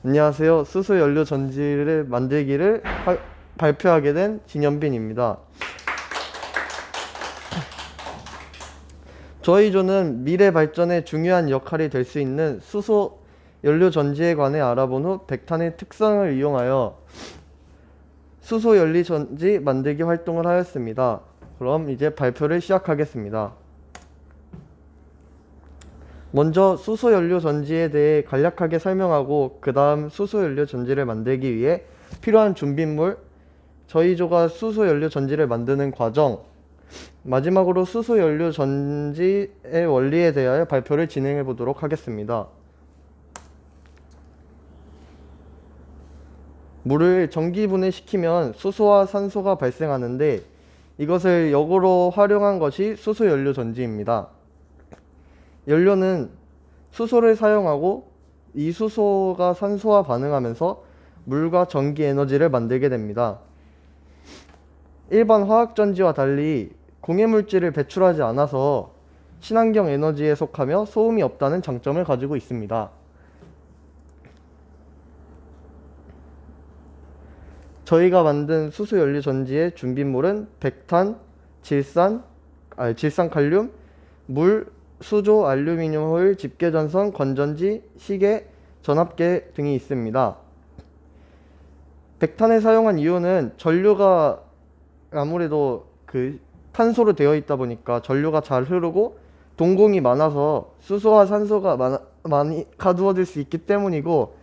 안녕하세요. 수소 연료 전지를 만들기를 발표하게 된 진현빈입니다. 저희 조는 미래 발전에 중요한 역할이 될 수 있는 수소 연료 전지에 관해 알아본 후 백탄의 특성을 이용하여 수소 연료 전지 만들기 활동을 하였습니다. 그럼 이제 발표를 시작하겠습니다. 먼저 수소연료 전지에 대해 간략하게 설명하고 그 다음 수소연료 전지를 만들기 위해 필요한 준비물, 저희 조가 수소연료 전지를 만드는 과정, 마지막으로 수소연료 전지의 원리에 대하여 발표를 진행해 보도록 하겠습니다. 물을 전기분해시키면 수소와 산소가 발생하는데 이것을 역으로 활용한 것이 수소연료 전지입니다. 연료는 수소를 사용하고 이 수소가 산소와 반응하면서 물과 전기 에너지를 만들게 됩니다. 일반 화학전지와 달리 공해물질을 배출하지 않아서 친환경 에너지에 속하며 소음이 없다는 장점을 가지고 있습니다. 저희가 만든 수소연료 전지의 준비물은 백탄, 질산칼륨, 물, 수조, 알루미늄 호일, 집게전선, 건전지, 시계, 전압계 등이 있습니다. 백탄을 사용한 이유는 전류가 아무래도 탄소로 되어 있다 보니까 전류가 잘 흐르고 동공이 많아서 수소와 산소가 많이 가두어질 수 있기 때문이고,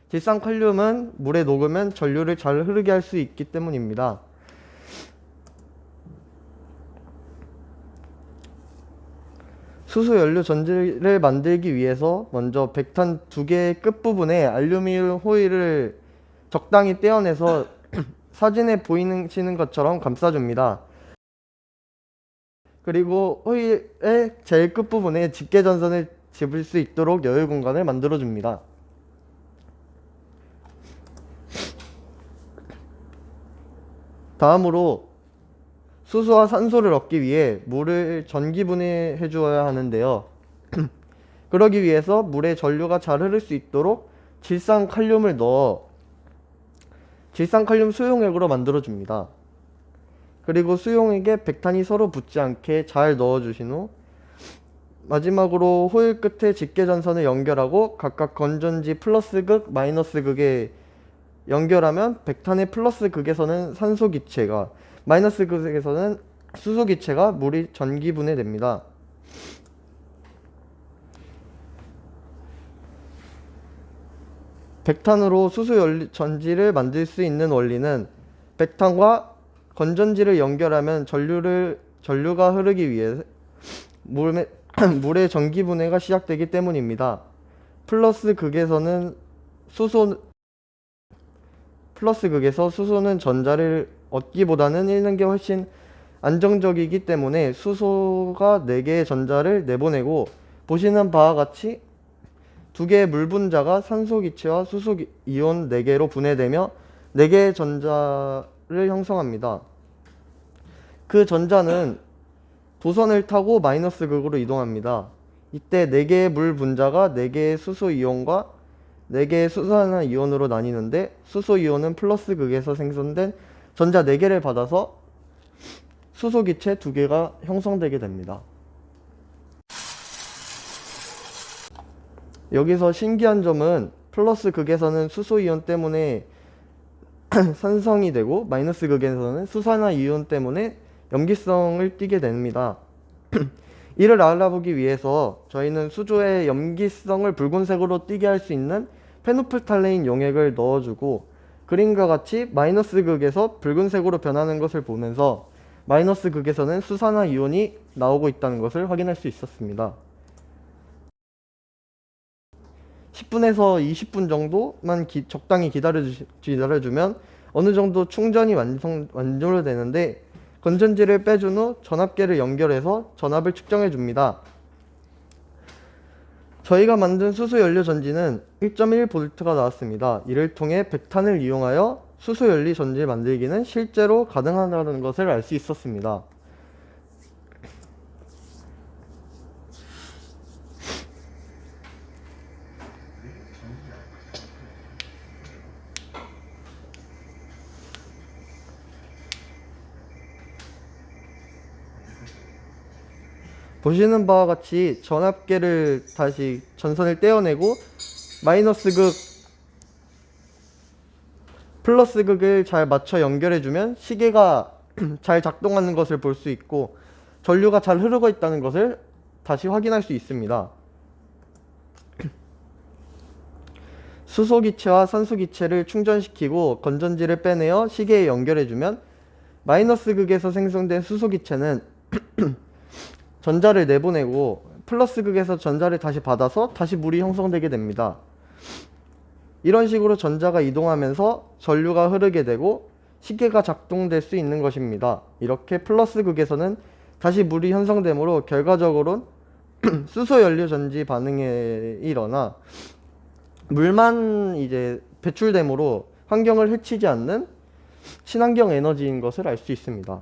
질산칼륨은 물에 녹으면 전류를 잘 흐르게 할 수 있기 때문입니다. 수소연료 전지를 만들기 위해서 먼저 백탄 2개의 끝부분에 알루미늄 호일을 적당히 떼어내서 사진에 보이시는 것처럼 감싸줍니다. 그리고 호일의 제일 끝부분에 집게전선을 집을 수 있도록 여유 공간을 만들어줍니다. 다음으로 수소와 산소를 얻기 위해 물을 전기분해해 주어야 하는데요. 그러기 위해서 물에 전류가 잘 흐를 수 있도록 질산칼륨을 넣어 질산칼륨 수용액으로 만들어줍니다. 그리고 수용액에 백탄이 서로 붙지 않게 잘 넣어주신 후 마지막으로 호일 끝에 집게전선을 연결하고 각각 건전지 플러스 극, 마이너스 극에 연결하면 백탄의 플러스 극에서는 산소기체가, 마이너스 극에서는 수소기체가 물이 전기분해됩니다. 백탄으로 수소전지를 만들 수 있는 원리는 백탄과 건전지를 연결하면 전류가 흐르기 위해 물의 전기분해가 시작되기 때문입니다. 플러스 극에서 수소는 전자를 얻기보다는 잃는 게 훨씬 안정적이기 때문에 수소가 4개의 전자를 내보내고, 보시는 바와 같이 2개의 물 분자가 산소기체와 수소이온 4개로 분해되며 4개의 전자를 형성합니다. 그 전자는 도선을 타고 마이너스 극으로 이동합니다. 이때 4개의 물 분자가 4개의 수소이온과 4개의 수소이온으로 나뉘는데, 수소이온은 플러스 극에서 생성된 전자 4개를 받아서 수소기체 2개가 형성되게 됩니다. 여기서 신기한 점은 플러스 극에서는 수소이온 때문에 산성이 되고 마이너스 극에서는 수산화이온 때문에 염기성을 띠게 됩니다. 이를 알아보기 위해서 저희는 수조에 염기성을 붉은색으로 띠게 할 수 있는 페노플탈레인 용액을 넣어주고, 그림과 같이 마이너스 극에서 붉은색으로 변하는 것을 보면서 마이너스 극에서는 수산화이온이 나오고 있다는 것을 확인할 수 있었습니다. 10분에서 20분 정도만 적당히 기다려주면 어느 정도 충전이 완료되는데, 건전지를 빼준 후 전압계를 연결해서 전압을 측정해 줍니다. 저희가 만든 수소연료 전지는 1.1V가 나왔습니다. 이를 통해 백탄을 이용하여 수소연료 전지 만들기는 실제로 가능하다는 것을 알 수 있었습니다. 보시는 바와 같이 전압계를 다시 전선을 떼어내고 마이너스 극, 플러스 극을 잘 맞춰 연결해주면 시계가 잘 작동하는 것을 볼 수 있고 전류가 잘 흐르고 있다는 것을 다시 확인할 수 있습니다. 수소기체와 산소기체를 충전시키고 건전지를 빼내어 시계에 연결해주면 마이너스 극에서 생성된 수소기체는 전자를 내보내고 플러스 극에서 전자를 다시 받아서 다시 물이 형성되게 됩니다. 이런 식으로 전자가 이동하면서 전류가 흐르게 되고 시계가 작동될 수 있는 것입니다. 이렇게 플러스 극에서는 다시 물이 형성되므로 결과적으로는 수소 연료 전지 반응에 일어나 물만 이제 배출되므로 환경을 해치지 않는 친환경 에너지인 것을 알 수 있습니다.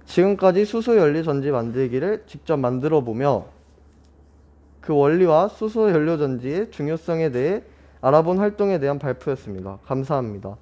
지금까지 수소 연료 전지 만들기를 직접 만들어 보며 그 원리와 수소 연료 전지의 중요성에 대해 알아본 활동에 대한 발표였습니다. 감사합니다.